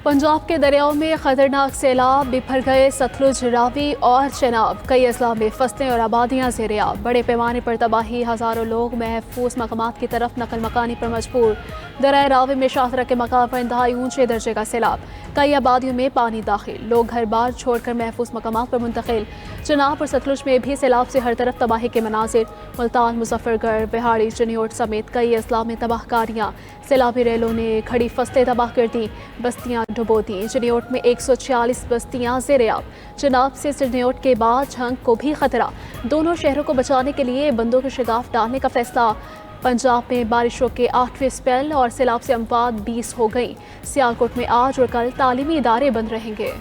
पंजाब के दरियाओं में खतरनाक सैलाब, बिखर गए सतलुज, रावी और चेनाब। कई अजला में फसलें और आबादियां ज़ेर-ए-आब। बड़े पैमाने पर तबाही, हज़ारों लोग महफूज मकामात की तरफ नकल मकानी पर मजबूर। दरिया रावी में शाहदरा के मकाम पर इंतहाई ऊंचे दर्जे का सैलाब, कई आबादियों में पानी दाखिल, लोग घर बार छोड़कर महफूज मकामात पर मुंतकिल। चेनाब और सतलुज में भी सैलाब से हर तरफ तबाही के मनाजिर। मुल्तान, मुजफ्फरगढ़, बिहाड़ी, चिन्योट समेत कई अजला में तबाहकारियाँ। सैलाबी रेलों ने खड़ी फसलें तबाह कर दी, बस्तियां डुबो दी। चिन्योट में 146 बस्तियां ज़ेर-ए-आब। चेनाब से चिन्योट के बाद झंग को भी खतरा। दोनों शहरों को बचाने के लिए बंदों के शिगाफ डालने का फैसला। पंजाब में बारिशों के 8वें स्पेल और सैलाब से अमवात 20 हो गई। सियालकोट में आज और कल तालीमी इदारे बंद रहेंगे।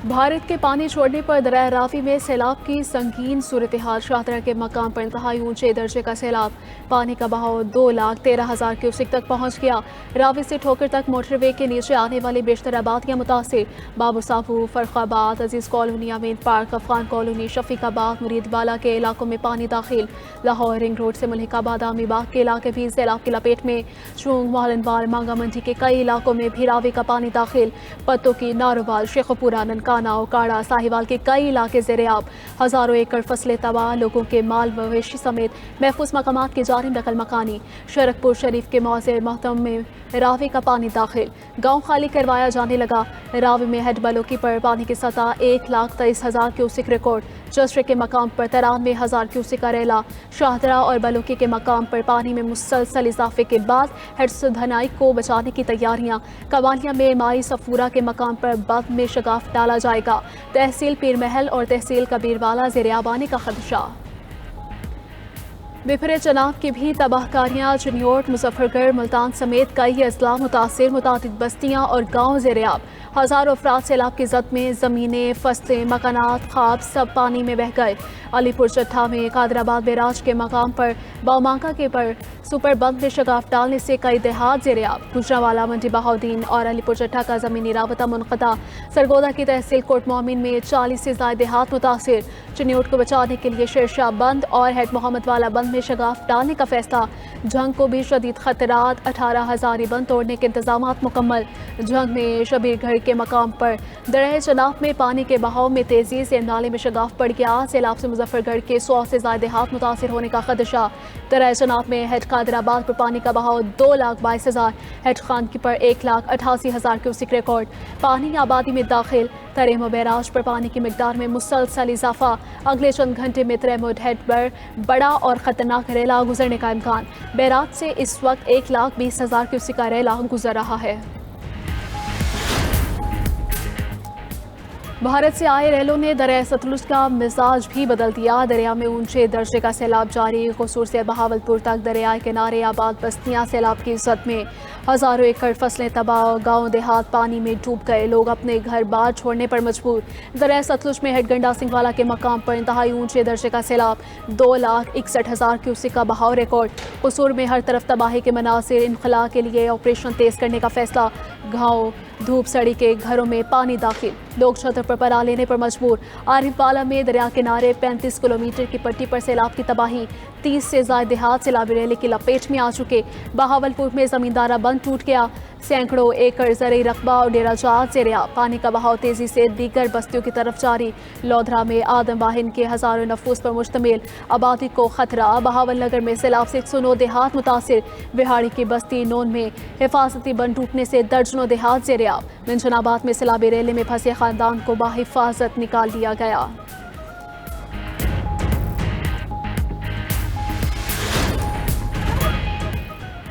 भारत के पानी छोड़ने पर दरिया रावी में सैलाब की संगीन सूरत हाल। शाहदरा के मकाम पर इंतहाई ऊंचे दर्जे का सैलाब, पानी का बहाव 2,13,000 क्यूसेक तक पहुंच गया। रावी से ठोकर तक मोटरवे के नीचे आने वाली बेशतर आबादियां मुतासिर। बाबू साहू, फरखाबाद, अजीज कॉलोनी, अमीन पार्क, अफगान कॉलोनी, शफीकाबाद, मुरीदवाला के इलाकों में पानी दाखिल। लाहौर रिंग रोड से मुल्हिकाबाद, आमी बाग के इलाके भी सैलाब की लपेट में। चूंग, मोहलनवाल, मांगा मंडी के कई इलाकों में भी रावी का पानी दाखिल। पत्तों की, नारोवाल, शेखपुरा, ननका, काड़ा, साहिवाल के कई इलाके ज़ेर-ए-आब। हजारों एकड़ फसलें तबाह, लोगों के माल मवेशी समेत महफूज मकामात की जारी नकल मकानी। शरकपुर शरीफ के मौज़े महतम में रावी का पानी दाखिल, गांव खाली करवाया जाने लगा। रावी में हेड बलोकी पर पानी की सतह 1,23,000 क्यूसेक रिकॉर्ड। जसरे के मकाम पर 93,000 क्यूसेक का रेला। शाहदरा और बलोकी के मकाम पर पानी में मुसलसल इजाफे के बाद हेड्स धनाई को बचाने की तैयारियां। कवालिया में माई सफूरा के मकाम पर बंद में शगाफ डाला जाएगा। तहसील पीर महल और तहसील कबीरवाला ज़ेर-ए-आब आने का खदशा। बिफरे चेनाब की भी तबाहकारियाँ। चिन्योट, मुजफ्फरगढ़, मुल्तान समेत कई अजला मुतासिर। मुतादिद बस्तियाँ और गाँव ज़ेर-ए-आब। हज़ारों अफराद सैलाब की जद में ज़मीनें, फसलें, मकानात, ख्वाब सब पानी में बह गए। अलीपुर चट्ठा में कादराबाद बैराज के मकाम पर बामांका के पर सुपर बंद में शगाफ डालने से कई देहात ज़ेर-ए-आब। गुजरांवाला, मंडी बहाउद्दीन और अलीपुर चट्ठा का ज़मीनी राबता मुनक़ता। सरगोदा की तहसील कोट मोमिन में 40 से ज़ायद देहात मुतासिर। चिन्योट को बचाने के लिए शेरशाह बंद और हेड मोहम्मद वाला बंद में शगाफ डालने का फैसला। जंग को भी शदीद खतरात, 18,000 बंद तोड़ने के इंतजाम मुकम्मल। जंग में शबीरगढ़ के मकाम पर दरिया चेनाब में पानी के बहाव में तेजी से नाले में शगाफ पड़ गया। सैलाब से मुजफ्फरगढ़ के 100 से ज़ायद देहात मुतासिर होने का खदशा। दरिया चेनाब में हेड कादराबाद पर पानी का बहाव 2,22,000, हेड खानकी पर 1,88,000 क्यूसेक रिकॉर्ड। पानी आबादी में दाखिल। तरेमो बैराज पर पानी की मिकदार में मुसलसल इजाफा। अगले चंद घंटे में तरेमो हेड पर बड़ा और खतरनाक रेला गुजरने का इम्कान। बैराज से इस वक्त 1,20,000 क्यूसेक का रेला गुजर रहा है। भारत से आए रेलों ने दरिया सतलुज का मिजाज भी बदल दिया। दरिया में ऊंचे दर्जे का सैलाब जारी। कसूर से बहावलपुर तक दरिया किनारे आबाद बस्तियां सैलाब की जद में। हजारों एकड़ फसलें तबाह, गांव देहात पानी में डूब गए, लोग अपने घर बार छोड़ने पर मजबूर। दरिया सतलुज में हेड गंडा सिंह वाला के मकाम पर इंतहाई ऊंचे दर्जे का सैलाब, 2,61,000 क्यूसेक का बहाव रिकॉर्ड। कसूर में हर तरफ तबाही के मनासिर। इनखला के लिए ऑपरेशन तेज करने का फैसला। गाँव धूप सड़ी के घरों में पानी दाखिल, लोग छतर पर पनाह लेने पर मजबूर। आरिफवाला में दरिया किनारे 35 किलोमीटर की पट्टी पर सैलाब की तबाही। 30 से ज़ायद देहात सैलाबी रेले की लपेट में आ चुके। बहावलपुर में ज़मींदारा बंद टूट गया। सैकड़ों एकड़ ज़रई रकबा और डेरा जात ज़ेर-ए-आब। पानी का बहाव तेजी से दीगर बस्तियों की तरफ जारी। लोधरा में आदम वाहिन के हज़ारों नफूस पर मुश्तमिल आबादी को खतरा। बहावल नगर में सैलाब से 109 देहात मुतासिर। बिहाड़ी की बस्ती नोन में हिफाजती बंद टूटने से दर्जनों देहात ज़ेर-ए-आब। मिंजनाबाद में सैलाबी रेले में फंसे खानदान को बाहिफाजत निकाल लिया गया।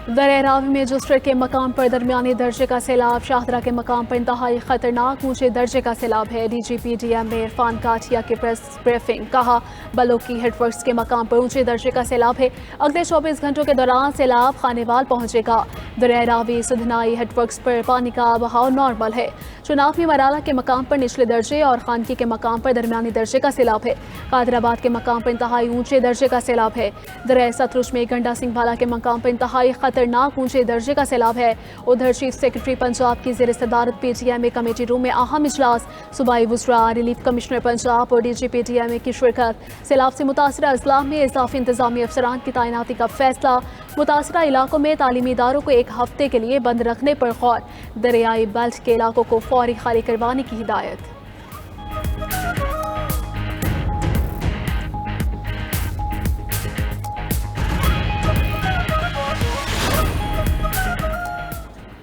दरिया रावी में जसर के मकाम पर दरमियानी दर्जे का सैलाब। शाहदरा के मकाम पर इंतहाई खतरनाक ऊंचे दर्जे का सैलाब है। DGPDM में इरफान काठिया की प्रेस ब्रीफिंग। कहा, बलोकी हेडवर्क्स के मकाम पर ऊंचे दर्जे का सैलाब है। अगले 24 घंटों के दौरान सैलाब खानेवाल पहुंचेगा। दरिया रावी सुधनाई हेडवर्क्स पर पानी का बहाव नॉर्मल है। चुनाव में मराला के मकाम पर निचले दर्जे और खानकी के मकाम पर दरमियानी दर्जे का सैलाब है। कादराबाद के मकाम पर इंतहाई ऊंचे दर्जे का सैलाब है। दरिया सतलुज में गंडा सिंह वाला के मकाम पर इंतहाई खतरनाक ऊंचे दर्जे का सैलाब है। उधर चीफ सेक्रेटरी पंजाब की ज़ेर सदारत PTMA कमेटी रूम में अहम इजलास, सूबाई वुज़रा, रिलीफ कमिश्नर पंजाब और DG PTMA की शिरकत। सैलाब से मुतासरा अजला में इजाफी इंतजामी अफसरान की तैनाती का फैसला। मुतासरा इलाकों में तालीमी इदारों को 1 हफ्ते के लिए बंद रखने पर गौर। दरियाई बेल्ट के इलाकों को फौरी खाली करवाने की हिदायत।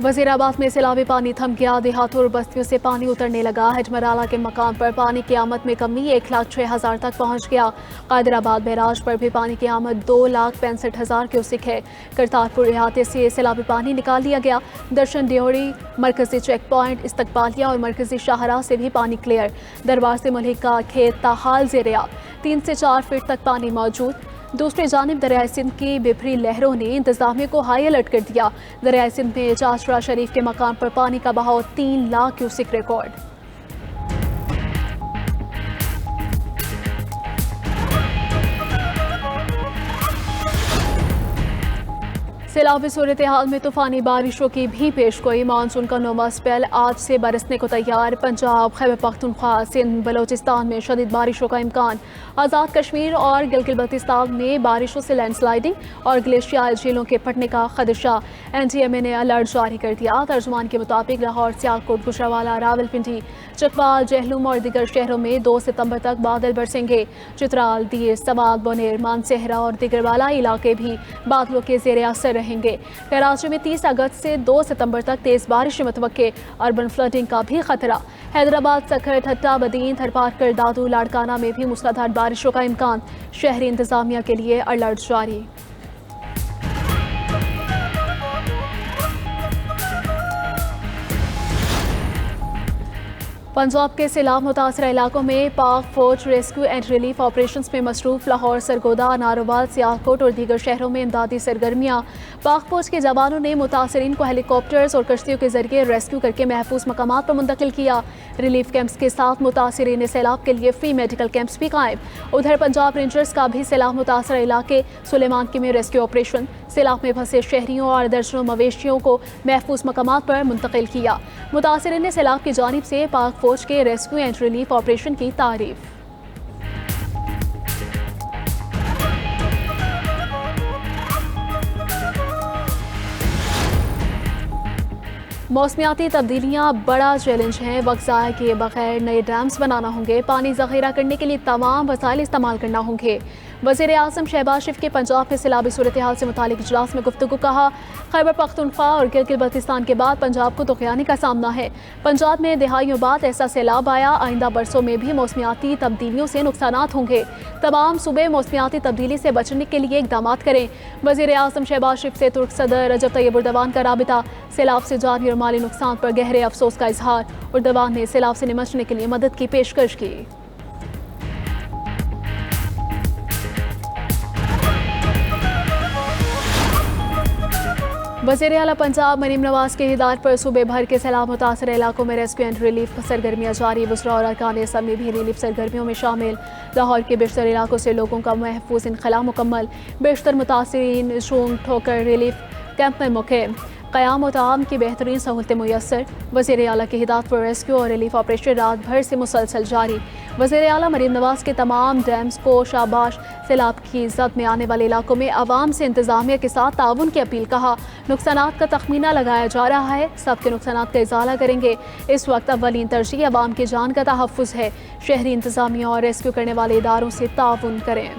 वजीराबाद में सैलाबी पानी थम गया, देहातों और बस्तियों से पानी उतरने लगा। हजमराला के मकाम पर पानी की आमद में कमी 1,06,000 तक पहुंच गया। कादराबाद बैराज पर भी पानी की आमद 2,65,000 क्यूसिक है। करतारपुर इलाके से सैलाबी पानी निकाल लिया गया। दर्शन ड्योरी, मरकजी चेक पॉइंट, इस्तकबालिया और मरकजी शाहराह से भी पानी क्लियर। दरबार से मुल्हिका खेत ताहाल ज़ेर-ए-आब, 3 से 4 फीट तक पानी मौजूद। दूसरी जानिब दरियाई सिंध की बिफरी लहरों ने इंतजामिया को हाई अलर्ट कर दिया। दरियाई सिंध में चाचरा शरीफ के मकाम पर पानी का बहाव 3 लाख क्यूसिक रिकॉर्ड। सैलाबी सूरत हाल में तूफानी बारिशों की भी पेशगोई। मानसून का नौवां स्पेल आज से बरसने को तैयार। पंजाब, खैबर पख्तूनख्वा, सिंध, बलोचिस्तान में शदीद बारिशों का इम्कान। आज़ाद कश्मीर और गिलगित बल्तिस्तान में बारिशों से लैंडस्लाइडिंग और ग्लेशियर झीलों के फटने का खदशा। NTMA ने अलर्ट जारी कर दिया। तर्जुमान के मुताबिक लाहौर, सियालकोट, गुजरांवाला, रावलपिंडी, चकवाल, जहलुम और दीगर शहरों में 2 सितंबर तक बादल बरसेंगे। चित्राल, दीर, सवात, बोनेर, मानसहरा और दिगरवाला इलाके भी बादलों के ज़ेर असर रहेंगे। कराची में 30 अगस्त से 2 सितंबर तक तेज बारिश मुतवक्के। अर्बन फ्लडिंग का भी खतरा। हैदराबाद, सखर, ठट्टा, बदीन, थरपारकर, दादू, लाड़काना में भी मूसलाधार बारिशों का इम्कान। शहरी इंतजामिया के लिए अलर्ट जारी। पंजाब के सैलाब मुतासरा इलाकों में पाक फौज रेस्क्यू एंड रिलीफ ऑपरेशंस में मसरूफ। लाहौर, सरगोदा, नारोवाल, सियालकोट और दीगर शहरों में इमदादी सरगर्मियाँ। पाक फौज के जवानों ने मुतासरीन को हेलीकॉप्टर्स और कश्तियों के जरिए रेस्क्यू करके महफूज मकामात पर मुंतकिल किया। रिलीफ कैंप्स के साथ मुतासरीन सैलाब के लिए फ्री मेडिकल कैंप्स भी कायम। उधर पंजाब रेंजर्स का भी सैलाब मुतासरा इलाके सुलेमान में रेस्क्यू ऑपरेशन। सैलाब में फंसे शहरियों और दर्जनों मवेशियों को महफूज मकामात पर मुंतकिल किया। मुतासरीन ने सैलाब की जानिब से पाक फौज के रेस्क्यू एंड रिलीफ ऑपरेशन की तारीफ। मौसमियाती तब्दीलियाँ बड़ा चैलेंज हैं। वक्त ज़ाया किए बगैर नए डैम्स बनाना होंगे। पानी ज़ख़ीरा करने के लिए तमाम वसाइल इस्तेमाल करना होंगे। वज़ीर आज़म शहबाज शरीफ के पंजाब के सैलाबी सूरत हाल से मुतालिक इजलास में गुफ्तगू। कहा, खैबर पख्तूनख्वा और गिलगित बल्तिस्तान के बाद पंजाब को तुग़यानी का सामना है। पंजाब में दहाइयों बाद ऐसा सैलाब आया। आइंदा बरसों में भी मौसमियाती तब्दीलियों से नुकसानात होंगे। तमाम सूबे मौसमियाती तब्दीली से बचने के लिए इक़दाम करें। वज़ीर आज़म शहबाज शरीफ से तुर्क सदर रजब तैयब एर्दोगान का राबिता। सैलाब से जानी और माली नुकसान पर गहरे अफसोस का इजहार। एर्दोगान ने सैलाब से निपटने के लिए मदद की पेशकश की। वज़ीर आला पंजाब मरीम नवाज की हिदायत पर सूबे भर के सैलाब मुतासर इलाकों में रेस्क्यू एंड रिलीफ सरगर्मियाँ जारी। वुज़रा और अरकान असम्बली भी रिलीफ सरगर्मियों में शामिल। लाहौर के बेशतर इलाकों से लोगों का महफूज इनखला मुकम्मल। बेशतर मुतासरीन शूंग ठोकर रिलीफ कैंप में मुक़िम। क़याम और ताम की बेहतरीन सहूलतें मुयस्सर। वज़ीर आला की हिदायत पर रेस्क्यू और रिलीफ ऑपरेशन रात भर से मुसलसल जारी। वज़ीर आला मरीम नवाज के तमाम डैम्स को शाबाश। सैलाब की ज़द में आने वाले इलाकों में आवाम से इंतज़ामिया के साथ ताउन की अपील। कहा, नुकसानात का तखमीना लगाया जा रहा है, सबके नुकसानात का इज़ाला करेंगे। इस वक्त अव्वलीन तरजीह आवाम की जान का तहफ़्फ़ुज़ है। शहरी इंतज़ामिया और रेस्क्यू करने वाले इदारों से ताउन करें।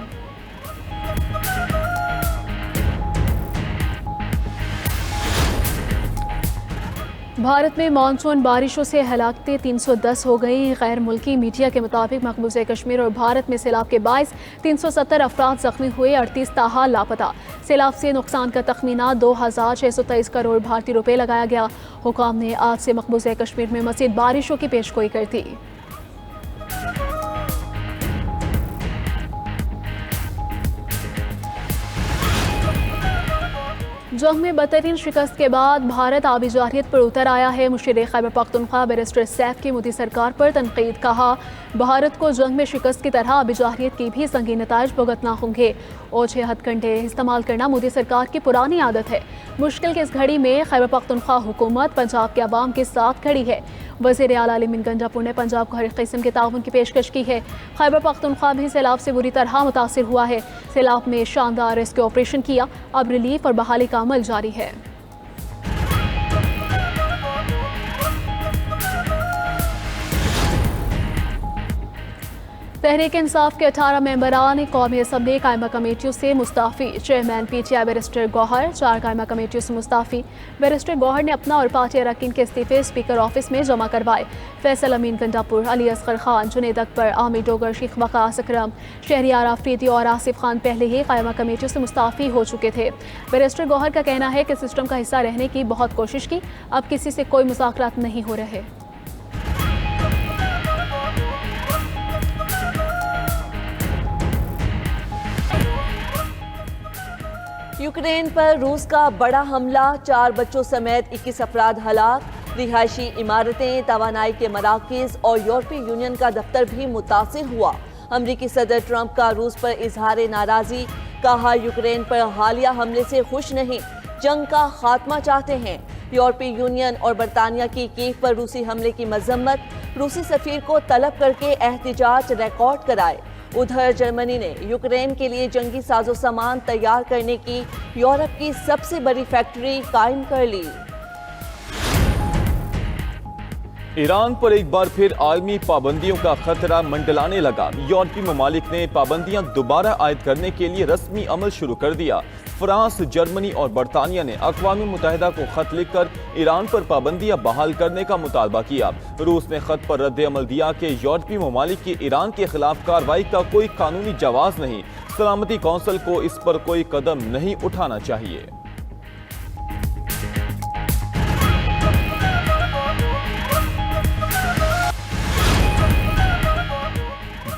भारत में मानसून बारिशों से हलाकतें 310 हो गई। गैर मुल्की मीडिया के मुताबिक मकबूज़े कश्मीर और भारत में सैलाब के बायस 370 अफराद ज़ख्मी हुए, 38 ताहाल लापता। सैलाब से नुकसान का तखमीना 2623 करोड़ भारतीय रुपए लगाया गया। हुकाम ने आज से मकबूज़े कश्मीर में मज़ीद बारिशों की पेशगोई कर दी। जंग में बदतरीन शिकस्त के बाद भारत आबी जारियत पर उतर आया है। मुशीर खैबर पख्तूनख्वा बैरिस्टर सैफ की मोदी सरकार पर तनकीद। कहा, भारत को जंग में शिकस्त की तरह आबी जारियत की भी संगीन नताइज भुगतना होंगे। ओछे हथकंडे इस्तेमाल करना मोदी सरकार की पुरानी आदत है। मुश्किल की इस घड़ी में खैबर पख्तूनख्वा हुकूमत पंजाब के अवाम के साथ खड़ी है। वज़ीर आला अमीन गंजापुर ने पंजाब को हर किस्म के ताउन की पेशकश की है। खैबर पख्तूनख्वा भी सैलाब से बुरी तरह मुतासिर हुआ है। सैलाब में शानदार रेस्क्यू ऑपरेशन किया। अब रिलीफ और बहाली का अमल जारी है। तहरीक इंसाफ के 18 मेंबरान कौमी असम्बली कायमा कमेटियों से मुस्ताफ़ी। चेयरमैन PTI बैरिस्टर गौहर, 4 कायमा कमेटियों से मुस्ताफ़ी। बैरिस्टर गौहर ने अपना और पार्टी अरकान के इस्तीफे स्पीकर ऑफिस में जमा करवाए। फैसल अमीन गंडापुर, अली असगर खान, जुनेद अकबर, आमिर डोगर, शेख वकास अकरम, शहरियार आफरीदी और आसिफ खान पहले ही कायमा कमेटियों से मुस्ताफ़ी हो चुके थे। बैरिस्टर गौहर का कहना है कि सिस्टम का हिस्सा रहने की बहुत कोशिश की, अब किसी से कोई मुज़ाकरात नहीं हो रहे। यूक्रेन पर रूस का बड़ा हमला, 4 बच्चों समेत 21 अफराद हलाक। रिहायशी इमारतें, तवानाई के मराकज़ और यूरोपीय यूनियन का दफ्तर भी मुतासिर हुआ। अमरीकी सदर ट्रंप का रूस पर इजहार नाराज़ी। कहा, यूक्रेन पर हालिया हमले से खुश नहीं, जंग का खात्मा चाहते हैं। यूरोपीय यूनियन और बरतानिया की कीव पर रूसी हमले की मजम्मत। रूसी सफीर को तलब करके एहतिजाज रिकॉर्ड कराए। उधर जर्मनी ने यूक्रेन के लिए जंगी साजो सामान तैयार करने की यूरोप की सबसे बड़ी फैक्ट्री कायम कर ली। ईरान पर एक बार फिर आलमी पाबंदियों का खतरा मंडलाने लगा। यूरोपीय ममालिक ने पाबंदियां दोबारा आयद करने के लिए रस्मी अमल शुरू कर दिया। फ्रांस, जर्मनी और बरतानिया ने अक़वाम मुत्तहिदा को खत लिखकर ईरान पर पाबंदियां बहाल करने का मुतालबा किया। रूस ने खत पर रद्द अमल दिया कि यूरोपीय ममालिक की ईरान के खिलाफ कार्रवाई का कोई कानूनी जवाज नहीं, सलामती कौंसिल को इस पर कोई कदम नहीं उठाना चाहिए।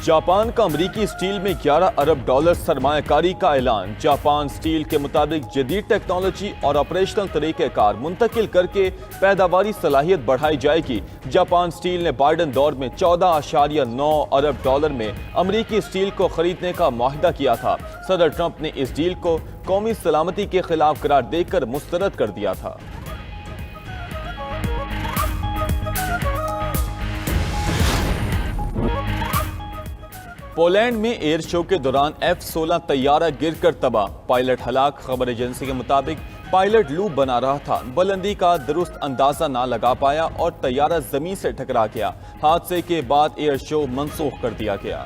जापान का अमरीकी स्टील में 11 अरब डॉलर सरमायाकारी का ऐलान। जापान स्टील के मुताबिक जदीद टेक्नोलॉजी और ऑपरेशनल तरीक़ेकार मुंतकिल करके पैदावारी सलाहियत बढ़ाई जाएगी। जापान स्टील ने बाइडन दौर में 14.9 अरब डॉलर में अमरीकी स्टील को खरीदने का मुआहिदा किया था। सदर ट्रंप ने इस डील को कौमी सलामती के खिलाफ करार देकर मुस्तरद कर दिया था। पोलैंड में एयर शो के दौरान F-16 तैयारा गिरकर तबाह, पायलट हलाक। खबर एजेंसी के मुताबिक पायलट लूप बना रहा था, बुलंदी का दुरुस्त अंदाजा ना लगा पाया और तैयारा जमीन से टकरा गया। हादसे के बाद एयर शो मनसूख कर दिया गया।